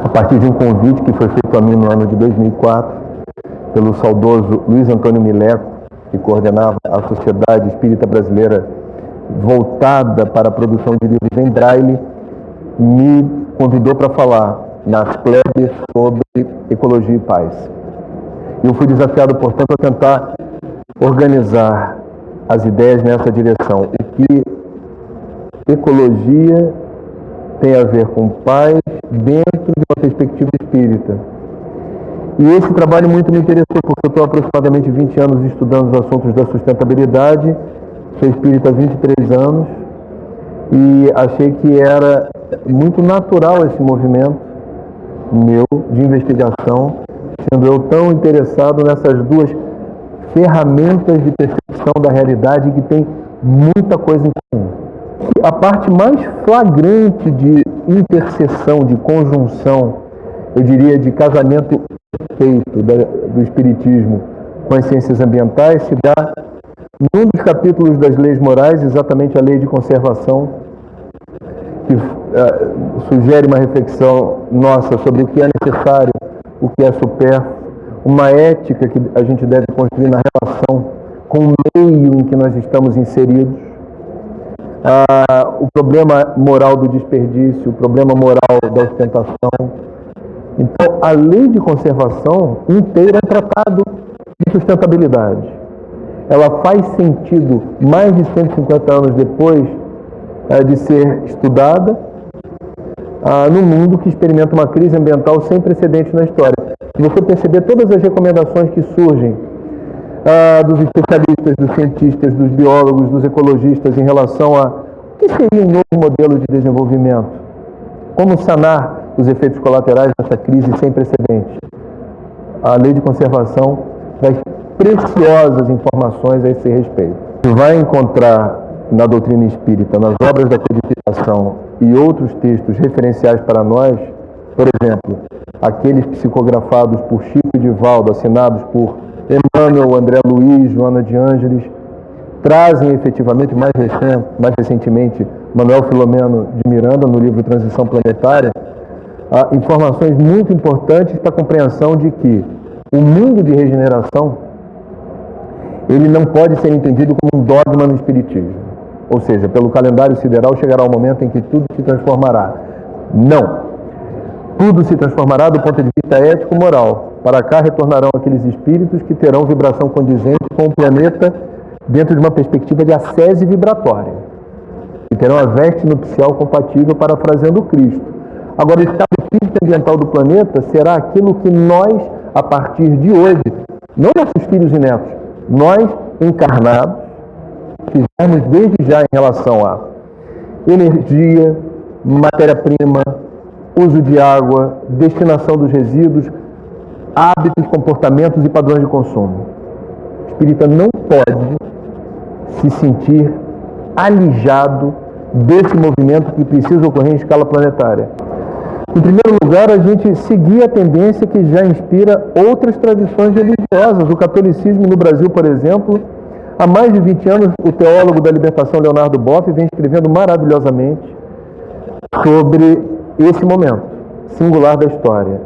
a partir de um convite que foi feito a mim no ano de 2004, pelo saudoso Luiz Antônio Mileco, que coordenava a Sociedade Espírita Brasileira voltada para a produção de livros em braille, me convidou para falar nas plebes sobre ecologia e paz. Eu fui desafiado, portanto, a tentar organizar as ideias nessa direção. O que ecologia tem a ver com paz dentro de uma perspectiva espírita. E esse trabalho muito me interessou, porque eu estou há aproximadamente 20 anos estudando os assuntos da sustentabilidade, sou espírita há 23 anos, e achei que era muito natural esse movimento meu de investigação, sendo eu tão interessado nessas duas ferramentas de percepção da realidade que tem muita coisa em comum. A parte mais flagrante de interseção, de conjunção, eu diria de casamento perfeito do Espiritismo com as ciências ambientais, se dá num dos capítulos das leis morais, exatamente a lei de conservação, que sugere uma reflexão nossa sobre o que é necessário, o que é supérfluo, uma ética que a gente deve construir na relação com o meio em que nós estamos inseridos, o problema moral do desperdício, o problema moral da ostentação. Então, a lei de conservação inteira é tratado de sustentabilidade. Ela faz sentido mais de 150 anos depois de ser estudada no mundo que experimenta uma crise ambiental sem precedentes na história. Se você perceber todas as recomendações que surgem dos especialistas, dos cientistas, dos biólogos, dos ecologistas em relação a o que seria um novo modelo de desenvolvimento, como sanar os efeitos colaterais dessa crise sem precedentes, a lei de conservação traz preciosas informações a esse respeito. Você vai encontrar na doutrina espírita, nas obras da codificação e outros textos referenciais para nós, por exemplo, aqueles psicografados por Chico Divaldo, assinados por Emmanuel, André Luiz, Joana de Ângeles, trazem efetivamente, mais recentemente, Manuel Filomeno de Miranda, no livro Transição Planetária, informações muito importantes para a compreensão de que o mundo de regeneração ele não pode ser entendido como um dogma no Espiritismo. Ou seja, pelo calendário sideral chegará o momento em que tudo se transformará. Não. Tudo se transformará do ponto de vista ético-moral. Para cá retornarão aqueles espíritos que terão vibração condizente com o planeta dentro de uma perspectiva de ascese vibratória. Que terão a veste nupcial compatível, parafraseando Cristo. Agora, o estado físico e ambiental do planeta será aquilo que nós, a partir de hoje, não nossos filhos e netos, nós, encarnados, fizermos desde já em relação a energia, matéria-prima, uso de água, destinação dos resíduos, hábitos, comportamentos e padrões de consumo. O espírita não pode se sentir alijado desse movimento que precisa ocorrer em escala planetária. Em primeiro lugar, a gente seguir a tendência que já inspira outras tradições religiosas. O catolicismo no Brasil, por exemplo, há mais de 20 anos, o teólogo da libertação Leonardo Boff vem escrevendo maravilhosamente sobre esse momento singular da história,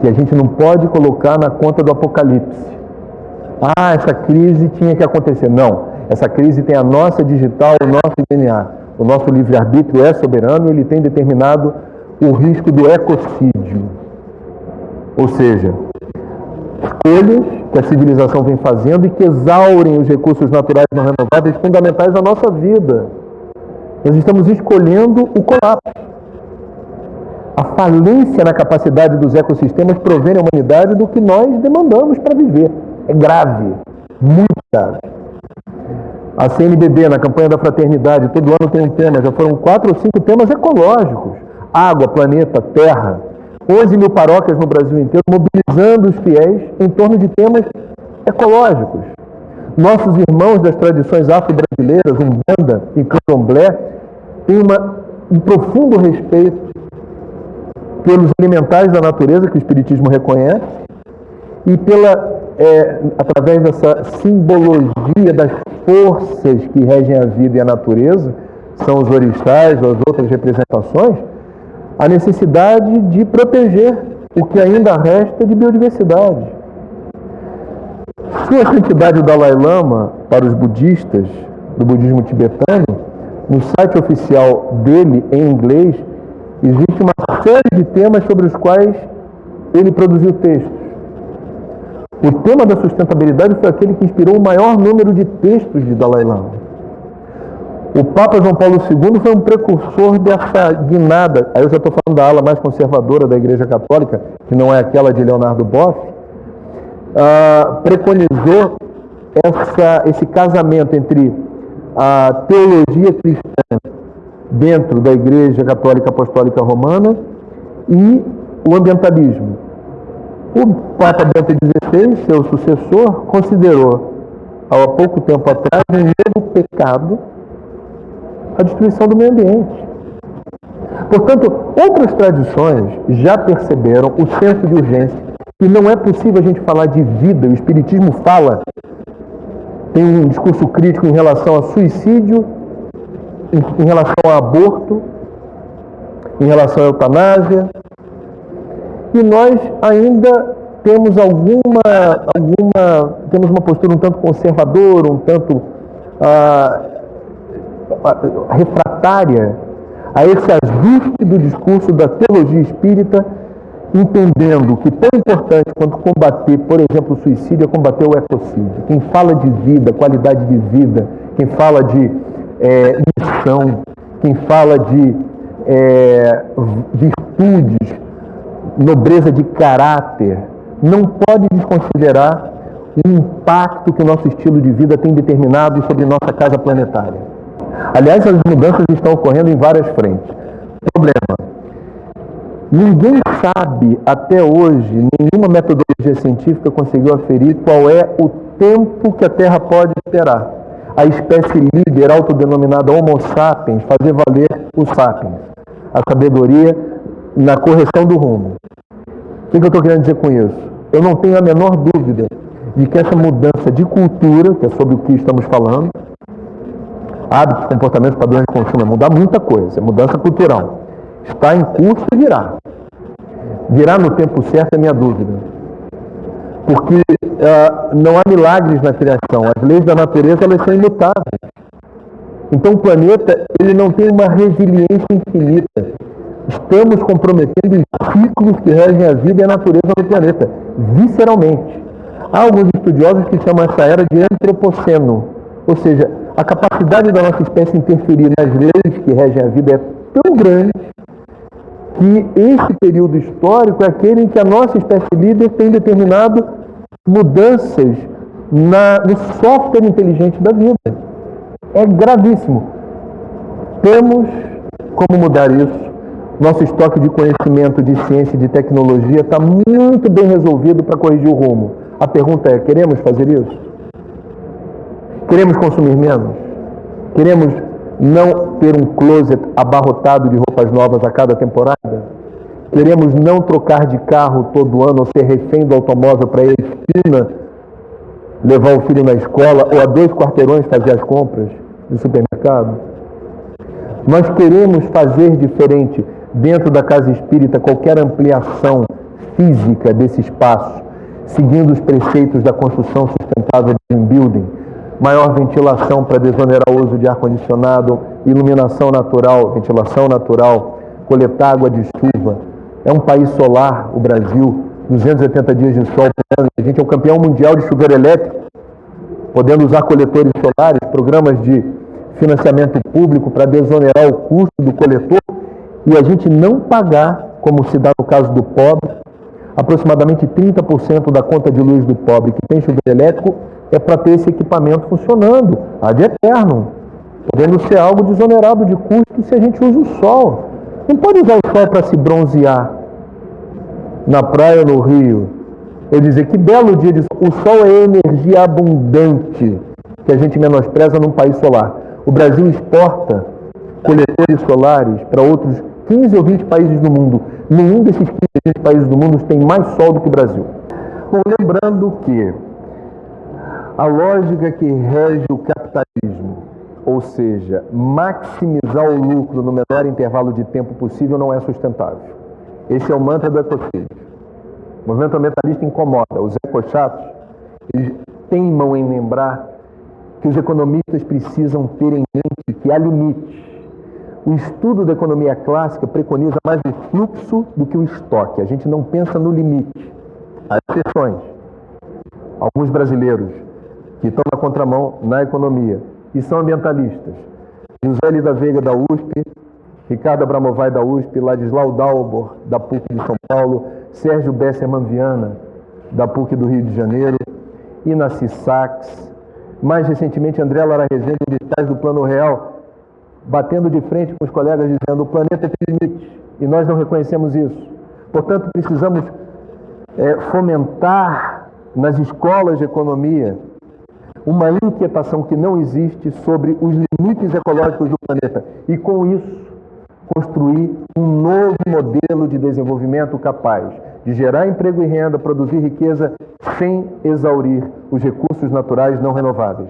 que a gente não pode colocar na conta do apocalipse. Essa crise tinha que acontecer. Não, essa crise tem a nossa digital, o nosso DNA. O nosso livre-arbítrio é soberano e ele tem determinado o risco do ecocídio. Ou seja, escolhas que a civilização vem fazendo e que exaurem os recursos naturais não renováveis fundamentais à nossa vida. Nós estamos escolhendo o colapso. A falência na capacidade dos ecossistemas provém à humanidade do que nós demandamos para viver. É grave, muito grave. A CNBB, na campanha da fraternidade, todo ano tem um tema, já foram 4 ou 5 temas ecológicos. Água, planeta, terra. 11 mil paróquias no Brasil inteiro, mobilizando os fiéis em torno de temas ecológicos. Nossos irmãos das tradições afro-brasileiras, Umbanda e Candomblé, têm um profundo respeito pelos elementares da natureza, que o Espiritismo reconhece, e através dessa simbologia das forças que regem a vida e a natureza, são os orixás ou as outras representações, a necessidade de proteger o que ainda resta de biodiversidade. Sua Santidade o Dalai Lama, para os budistas do budismo tibetano, no site oficial dele, em inglês, existe uma série de temas sobre os quais ele produziu textos. O tema da sustentabilidade foi aquele que inspirou o maior número de textos de Dalai Lama. O Papa João Paulo II foi um precursor dessa guinada, aí eu já estou falando da ala mais conservadora da Igreja Católica, que não é aquela de Leonardo Boff, preconizou esse casamento entre a teologia cristã dentro da Igreja Católica Apostólica Romana e o ambientalismo. O Papa Bento XVI, seu sucessor, considerou, há pouco tempo atrás, um novo pecado a destruição do meio ambiente. Portanto, outras tradições já perceberam o senso de urgência e não é possível a gente falar de vida. O Espiritismo tem um discurso crítico em relação a suicídio, em relação a aborto, em relação à eutanásia, e nós ainda temos temos uma postura um tanto conservadora, um tanto refratária a esse ajuste do discurso da teologia espírita, entendendo que tão importante quanto combater, por exemplo, o suicídio, é combater o ecocídio. Quem fala de vida, qualidade de vida, quem fala de missão, quem fala de virtudes, nobreza de caráter, não pode desconsiderar o impacto que o nosso estilo de vida tem determinado sobre nossa casa planetária. Aliás, as mudanças estão ocorrendo em várias frentes. Problema: ninguém sabe até hoje, nenhuma metodologia científica conseguiu aferir qual é o tempo que a Terra pode esperar a espécie líder, autodenominada Homo sapiens, fazer valer o sapiens, a sabedoria na correção do rumo. O que eu estou querendo dizer com isso? Eu não tenho a menor dúvida de que essa mudança de cultura, que é sobre o que estamos falando, hábitos, comportamentos, padrões de consumo, é mudar muita coisa, é mudança cultural. Está em curso e virá. Virá no tempo certo, é minha dúvida. Porque não há milagres na criação. As leis da natureza, elas são imutáveis. Então o planeta, ele não tem uma resiliência infinita. Estamos comprometendo os ciclos que regem a vida e a natureza no planeta, visceralmente. Há alguns estudiosos que chamam essa era de antropoceno, ou seja, a capacidade da nossa espécie interferir nas leis que regem a vida é tão grande que esse período histórico é aquele em que a nossa espécie líder tem determinado mudanças no software inteligente da vida. É gravíssimo. Temos como mudar isso. Nosso estoque de conhecimento, de ciência e de tecnologia está muito bem resolvido para corrigir o rumo. A pergunta é: queremos fazer isso? Queremos consumir menos? Queremos não ter um closet abarrotado de roupas novas a cada temporada? Queremos não trocar de carro todo ano ou ser refém do automóvel para ir à esquina, levar o filho na escola ou a 2 quarteirões fazer as compras do supermercado? Nós queremos fazer diferente dentro da casa espírita, qualquer ampliação física desse espaço, seguindo os preceitos da construção sustentável de green building, maior ventilação para desonerar o uso de ar-condicionado, iluminação natural, ventilação natural, coletar água de chuva. É um país solar, o Brasil, 280 dias de sol por ano. A gente é o campeão mundial de chuveiro elétrico, podendo usar coletores solares, programas de financiamento público para desonerar o custo do coletor, e a gente não pagar, como se dá no caso do pobre, aproximadamente 30% da conta de luz do pobre que tem chuveiro elétrico é para ter esse equipamento funcionando, ad eterno, podendo ser algo desonerado de custo se a gente usa o sol. Não pode usar o sol para se bronzear na praia ou no rio. Eu dizer, que belo dia de sol. O sol é energia abundante que a gente menospreza num país solar. O Brasil exporta coletores solares para outros 15 ou 20 países do mundo. Nenhum desses 15 ou 20 países do mundo tem mais sol do que o Brasil. Bom, lembrando que a lógica que rege o capitalismo, ou seja, maximizar o lucro no menor intervalo de tempo possível, não é sustentável. Esse é o mantra do ecocídio. O movimento ambientalista incomoda. Os ecochatos, eles teimam em lembrar que os economistas precisam ter em mente que há limites. O estudo da economia clássica preconiza mais o fluxo do que o estoque. A gente não pensa no limite. Há exceções. Alguns brasileiros que estão na contramão na economia e são ambientalistas. José L. da Veiga, da USP, Ricardo Abramovay, da USP, Ladislau Dalbor, da PUC de São Paulo, Sérgio Besserman Viana, da PUC do Rio de Janeiro, Inacy Sachs, mais recentemente André Lara Rezende, do Plano Real, batendo de frente com os colegas dizendo: o planeta tem limites e nós não reconhecemos isso. Portanto, precisamos fomentar nas escolas de economia uma inquietação que não existe sobre os limites ecológicos do planeta e, com isso, construir um novo modelo de desenvolvimento capaz de gerar emprego e renda, produzir riqueza sem exaurir os recursos naturais não renováveis.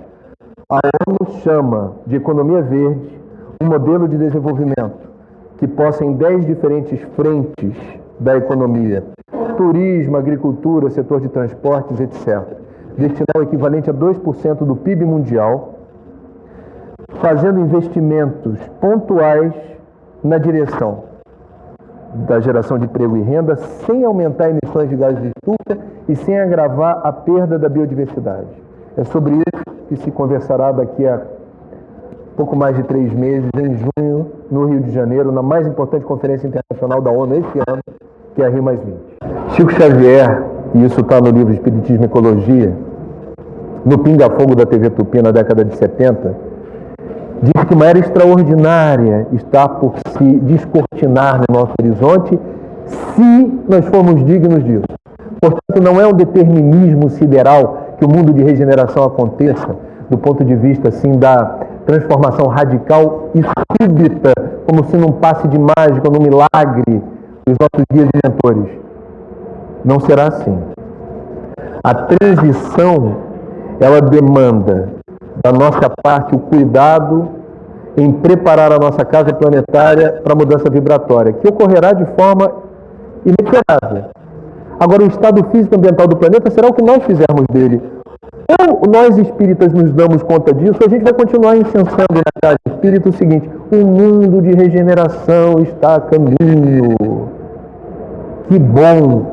A ONU chama de economia verde um modelo de desenvolvimento que possa, em 10 diferentes frentes da economia, turismo, agricultura, setor de transportes, etc., destinar o equivalente a 2% do PIB mundial, fazendo investimentos pontuais na direção da geração de emprego e renda, sem aumentar emissões de gases de estufa e sem agravar a perda da biodiversidade. É sobre isso que se conversará daqui a pouco mais de 3 meses, em junho, no Rio de Janeiro, na mais importante conferência internacional da ONU esse ano, que é a Rio+20. Chico Xavier, e isso está no livro Espiritismo e Ecologia, no Pinga Fogo da TV Tupi na década de 70, diz que uma era extraordinária está por se descortinar no nosso horizonte se nós formos dignos disso. Portanto, não é um determinismo sideral que o mundo de regeneração aconteça do ponto de vista assim da transformação radical e súbita, como se num passe de mágica, num milagre dos nossos guias e mentores. Não será assim. A transição, ela demanda da nossa parte o cuidado em preparar a nossa casa planetária para a mudança vibratória, que ocorrerá de forma inexorável. Agora, o estado físico e ambiental do planeta será o que nós fizermos dele. Ou nós espíritas nos damos conta disso, ou a gente vai continuar incensando na casa espírita o seguinte: o mundo de regeneração está a caminho. Que bom,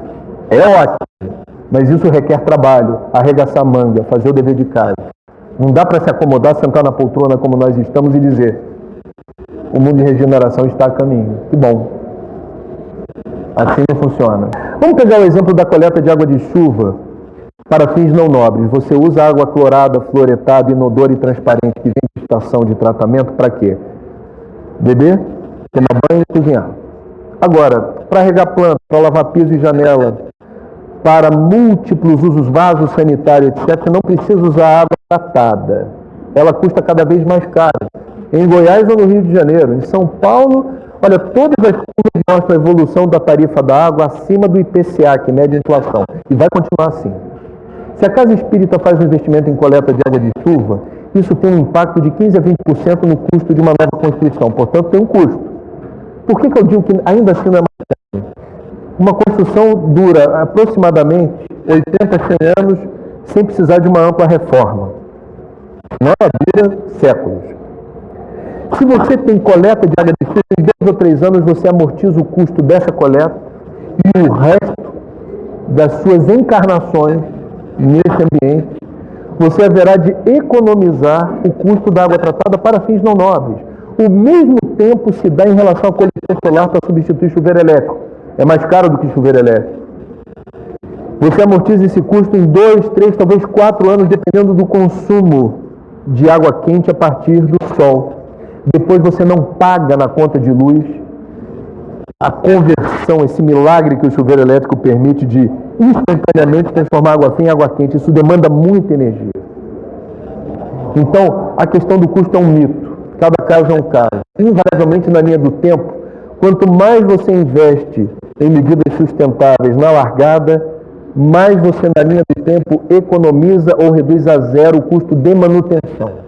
é ótimo, mas isso requer trabalho, arregaçar a manga, fazer o dever de casa. Não dá para se acomodar, sentar na poltrona como nós estamos e dizer: o mundo de regeneração está a caminho. Que bom. Assim não funciona. Vamos pegar o exemplo da coleta de água de chuva para fins não nobres. Você usa água clorada, fluoretada, inodora e transparente que vem de estação de tratamento para quê? Beber, tomar banho e cozinhar. Agora, para regar planta, para lavar piso e janela, para múltiplos usos, vasos sanitários, etc., você não precisa usar água tratada. Ela custa cada vez mais caro. Em Goiás ou no Rio de Janeiro, em São Paulo, olha, todas as curvas mostram a evolução da tarifa da água acima do IPCA, que mede a inflação, e vai continuar assim. Se a Casa Espírita faz um investimento em coleta de água de chuva, isso tem um impacto de 15% a 20% no custo de uma nova construção, portanto tem um custo. Por que eu digo que ainda assim não é mais caro? Uma construção dura aproximadamente 80 a 100 anos sem precisar de uma ampla reforma. Não, dura séculos. Se você tem coleta de água de chuva, em 2 ou 3 anos você amortiza o custo dessa coleta e o resto das suas encarnações nesse ambiente, você haverá de economizar o custo da água tratada para fins não nobres. O mesmo tempo se dá em relação à coleção solar para substituir chuveiro elétrico. É mais caro do que chuveiro elétrico. Você amortiza esse custo em 2, 3, talvez 4 anos, dependendo do consumo de água quente a partir do sol. Depois você não paga na conta de luz a conversão, esse milagre que o chuveiro elétrico permite de instantaneamente transformar água fria em água quente. Isso demanda muita energia. Então, a questão do custo é um mito. Cada caso é um caso. Invariavelmente, na linha do tempo, quanto mais você investe em medidas sustentáveis na largada, mais você, na linha do tempo, economiza ou reduz a zero o custo de manutenção.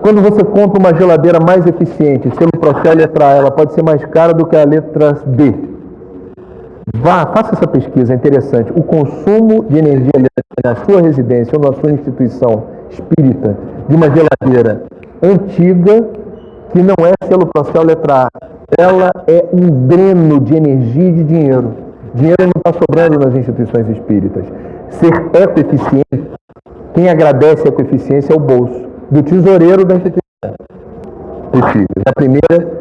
Quando você compra uma geladeira mais eficiente, selo Procel letra A, ela pode ser mais cara do que a letra B. Faça essa pesquisa, é interessante. O consumo de energia elétrica na sua residência ou na sua instituição espírita de uma geladeira antiga, que não é selo Procel letra A, ela é um dreno de energia e de dinheiro. Dinheiro não está sobrando nas instituições espíritas. Ser ecoeficiente, quem agradece a ecoeficiência é o bolso do tesoureiro da instituição. A primeira,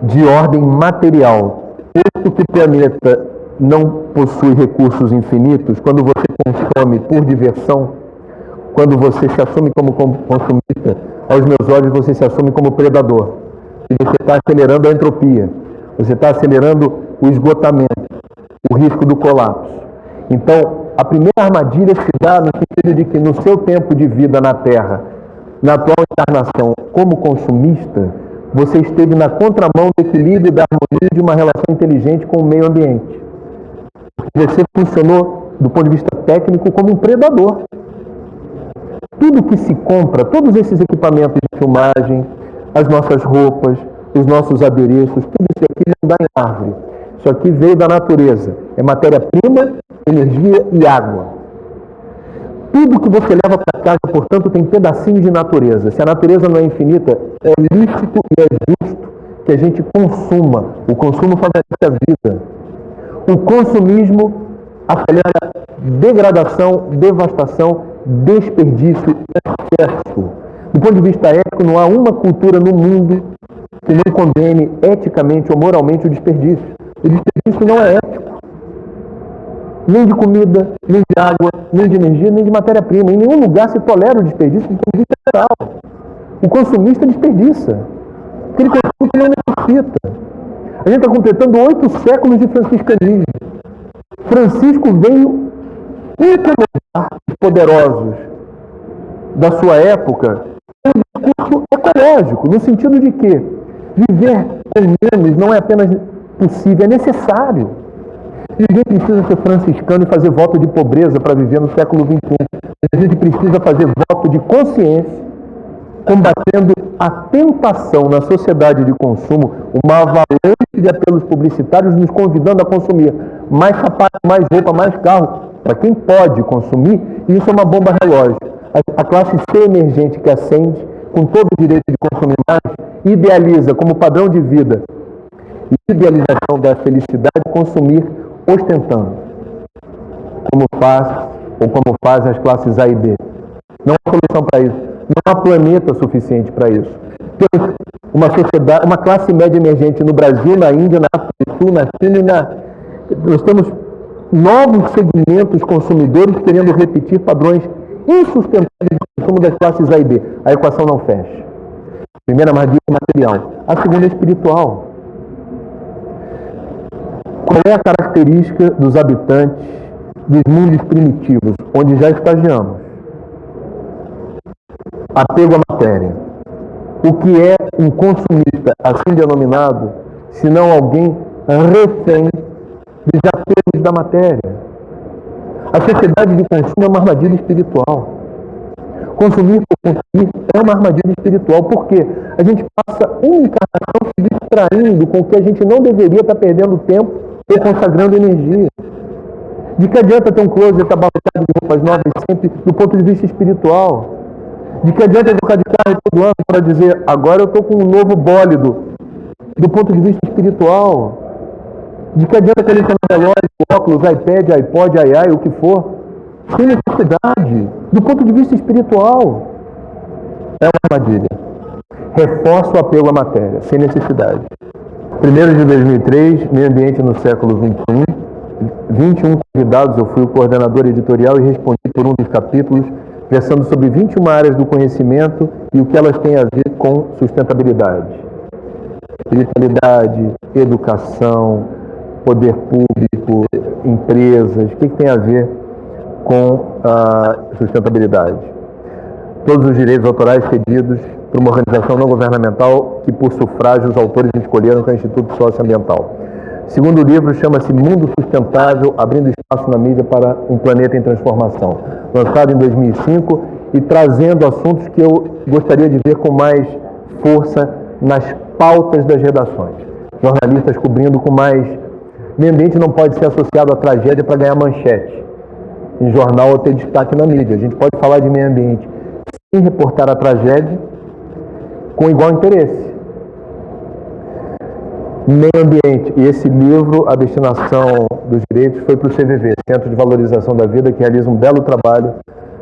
de ordem material. Posto que o planeta não possui recursos infinitos, quando você consome por diversão, quando você se assume como consumista, aos meus olhos você se assume como predador. E você está acelerando a entropia, você está acelerando o esgotamento, o risco do colapso. Então, a primeira armadilha se dá no sentido de que no seu tempo de vida na Terra, na atual encarnação como consumista, você esteve na contramão do equilíbrio e da harmonia de uma relação inteligente com o meio ambiente. Você funcionou, do ponto de vista técnico, como um predador. Tudo que se compra, todos esses equipamentos de filmagem, as nossas roupas, os nossos adereços, tudo isso aqui não dá em árvore. Isso aqui veio da natureza. É matéria-prima, energia e água. Tudo que você leva para casa, portanto, tem pedacinhos de natureza. Se a natureza não é infinita, é lícito e é justo que a gente consuma. O consumo favorece a vida. O consumismo acelera degradação, devastação, desperdício, excesso. Do ponto de vista ético, não há uma cultura no mundo que não condene eticamente ou moralmente o desperdício. O desperdício não é ético. Nem de comida, nem de água, nem de energia, nem de matéria-prima. Em nenhum lugar se tolera o desperdício do ponto de vista moral. O consumista desperdiça. Porque ele consome o que não necessita. A gente está completando 8 séculos de franciscanismo. Francisco veio incomodar os poderosos da sua época com um discurso ecológico, no sentido de que viver com menos não é apenas possível, é necessário. Ninguém precisa ser franciscano e fazer voto de pobreza para viver no século XXI. A gente precisa fazer voto de consciência, combatendo a tentação na sociedade de consumo, uma avalanche de apelos publicitários nos convidando a consumir mais sapato, mais roupa, mais carro, para quem pode consumir, e isso é uma bomba relógio. A classe C emergente que ascende, com todo o direito de consumir mais, idealiza como padrão de vida e idealização da felicidade consumir ostentando, como fazem as classes A e B. Não há solução para isso. Não há planeta suficiente para isso. Temos uma sociedade, uma classe média emergente no Brasil, na Índia, na África do Sul, na China nós temos novos segmentos consumidores querendo repetir padrões insustentáveis de consumo das classes A e B. A equação não fecha. Primeira armadilha material. A segunda é espiritual. Qual é a característica dos habitantes dos mundos primitivos, onde já estagiamos? Apego à matéria. O que é um consumista assim denominado, se não alguém refém dos apegos da matéria? A sociedade de consumo é uma armadilha espiritual. Consumir por consumir é uma armadilha espiritual, porque a gente passa uma encarnação se distraindo com o que a gente não deveria estar perdendo tempo ou consagrando energia. De que adianta ter um closet abarrotado de roupas novas sempre do ponto de vista espiritual? De que adianta trocar de carro todo ano para dizer, agora eu estou com um novo bólido, do ponto de vista espiritual? De que adianta colecionar relógio, óculos, iPad, iPod, AI, o que for, sem necessidade, do ponto de vista espiritual? É uma armadilha. Reforça o apego à matéria, sem necessidade. 1º de 2003, Meio Ambiente no século XXI, 21 convidados, eu fui o coordenador editorial e respondi por um dos capítulos, versando sobre 21 áreas do conhecimento e o que elas têm a ver com sustentabilidade. Espiritualidade, educação, poder público, empresas, o que tem a ver com a sustentabilidade? Todos os direitos autorais cedidos por uma organização não governamental que, por sufrágio, os autores escolheram, que é o Instituto Socioambiental. Segundo livro, chama-se Mundo Sustentável, abrindo espaço na mídia para um planeta em transformação. Lançado em 2005 e trazendo assuntos que eu gostaria de ver com mais força nas pautas das redações. Jornalistas cobrindo com mais... Meio ambiente não pode ser associado à tragédia para ganhar manchete em jornal ou ter destaque na mídia. A gente pode falar de meio ambiente sem reportar a tragédia com igual interesse. Meio ambiente. E esse livro, a destinação dos direitos, foi para o CVV, Centro de Valorização da Vida, que realiza um belo trabalho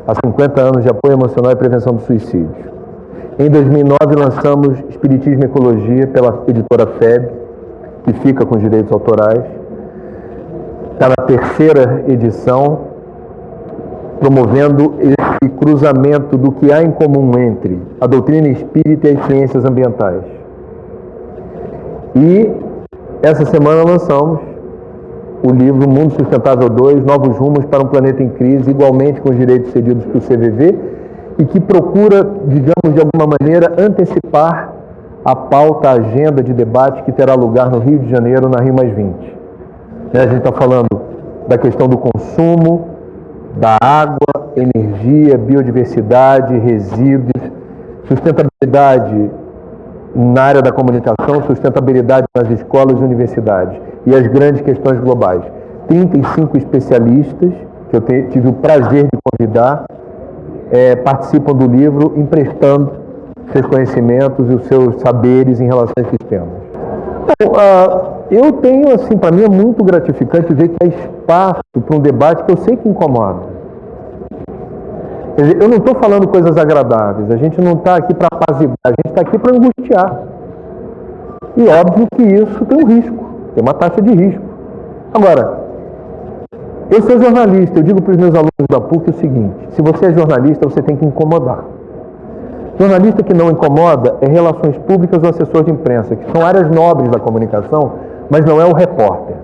há 50 anos de apoio emocional e prevenção do suicídio. Em 2009 lançamos Espiritismo e Ecologia pela editora FEB, que fica com os direitos autorais. Está na 3ª edição, promovendo esse cruzamento do que há em comum entre a doutrina espírita e as ciências ambientais. E essa semana lançamos o livro Mundo Sustentável 2, Novos Rumos para um Planeta em Crise, igualmente com os direitos cedidos para o CVV, e que procura, digamos, de alguma maneira, antecipar a pauta, a agenda de debate que terá lugar no Rio de Janeiro, na Rio+20. A gente está falando da questão do consumo, da água, energia, biodiversidade, resíduos, sustentabilidade na área da comunicação, sustentabilidade nas escolas e universidades e as grandes questões globais. 35 especialistas, que eu tive o prazer de convidar, participam do livro, emprestando seus conhecimentos e os seus saberes em relação a esses temas. Então, eu tenho, assim, para mim é muito gratificante ver que há espaço para um debate que eu sei que incomoda. Quer dizer, eu não estou falando coisas agradáveis, a gente não está aqui para apaziguar, a gente está aqui para angustiar. E óbvio que isso tem um risco, tem uma taxa de risco. Agora, eu sou jornalista, eu digo para os meus alunos da PUC o seguinte: se você é jornalista, você tem que incomodar. Jornalista que não incomoda é relações públicas ou assessor de imprensa, que são áreas nobres da comunicação, mas não é o repórter.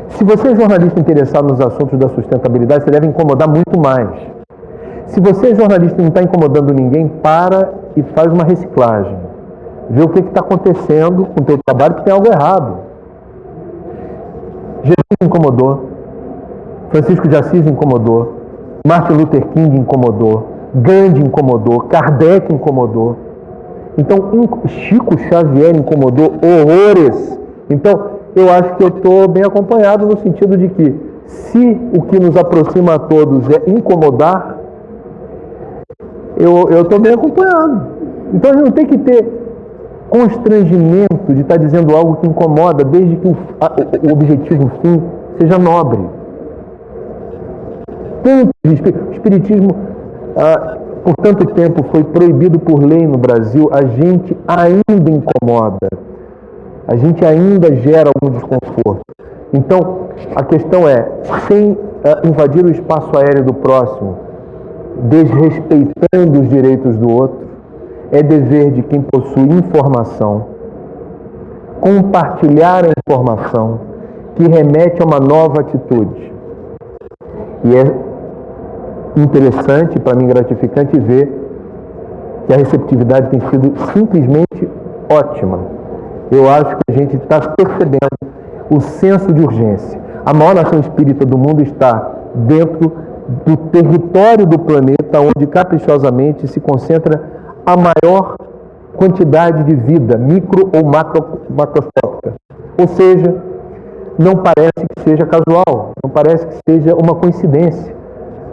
Se você é jornalista interessado nos assuntos da sustentabilidade, você deve incomodar muito mais. Se você é jornalista e não está incomodando ninguém, para e faz uma reciclagem. Vê o que está acontecendo com o teu trabalho, que tem algo errado. Jesus incomodou, Francisco de Assis incomodou, Martin Luther King incomodou, Gandhi incomodou, Kardec incomodou. Então, Chico Xavier incomodou horrores. Então, eu acho que eu estou bem acompanhado no sentido de que, se o que nos aproxima a todos é incomodar, eu estou bem acompanhado. Então, a gente não tem que ter constrangimento de estar dizendo algo que incomoda, desde que o objetivo, o fim, seja nobre. O Espiritismo, por tanto tempo, foi proibido por lei no Brasil. A gente ainda incomoda, a gente ainda gera algum desconforto. Então, a questão é, sem invadir o espaço aéreo do próximo, desrespeitando os direitos do outro, é dever de quem possui informação compartilhar a informação que remete a uma nova atitude. E é interessante, para mim gratificante, ver que a receptividade tem sido simplesmente ótima. Eu acho que a gente está percebendo o senso de urgência. A maior nação espírita do mundo está dentro do território do planeta, onde caprichosamente se concentra a maior quantidade de vida, micro ou macroscópica. Ou seja, não parece que seja casual, não parece que seja uma coincidência.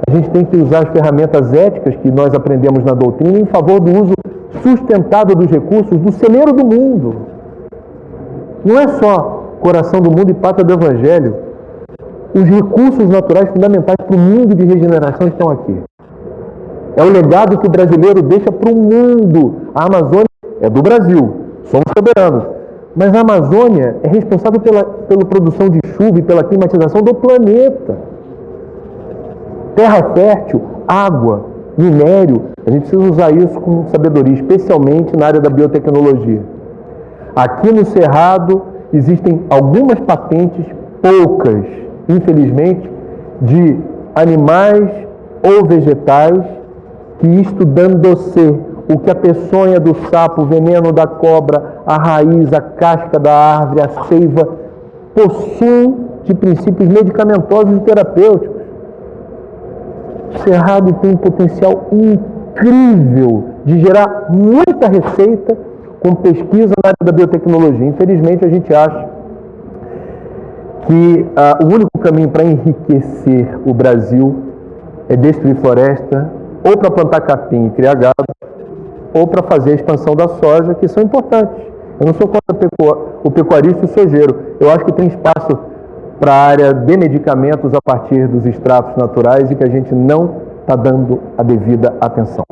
A gente tem que usar as ferramentas éticas que nós aprendemos na doutrina em favor do uso sustentável dos recursos do celeiro do mundo. Não é só coração do mundo e pátria do Evangelho. Os recursos naturais fundamentais para o mundo de regeneração estão aqui. É o legado que o brasileiro deixa para o mundo. A Amazônia é do Brasil, somos soberanos. Mas a Amazônia é responsável pela produção de chuva e pela climatização do planeta. Terra fértil, água, minério, a gente precisa usar isso com sabedoria, especialmente na área da biotecnologia. Aqui no Cerrado existem algumas patentes, poucas, infelizmente, de animais ou vegetais que, estudando-se o que a peçonha do sapo, o veneno da cobra, a raiz, a casca da árvore, a seiva, possuem de princípios medicamentosos e terapêuticos. O Cerrado tem um potencial incrível de gerar muita receita com pesquisa na área da biotecnologia. Infelizmente, a gente acha que o único caminho para enriquecer o Brasil é destruir floresta, ou para plantar capim e criar gado, ou para fazer a expansão da soja, que são importantes. Eu não sou contra o pecuarista e o sojeiro. Eu acho que tem espaço para a área de medicamentos a partir dos extratos naturais e que a gente não está dando a devida atenção.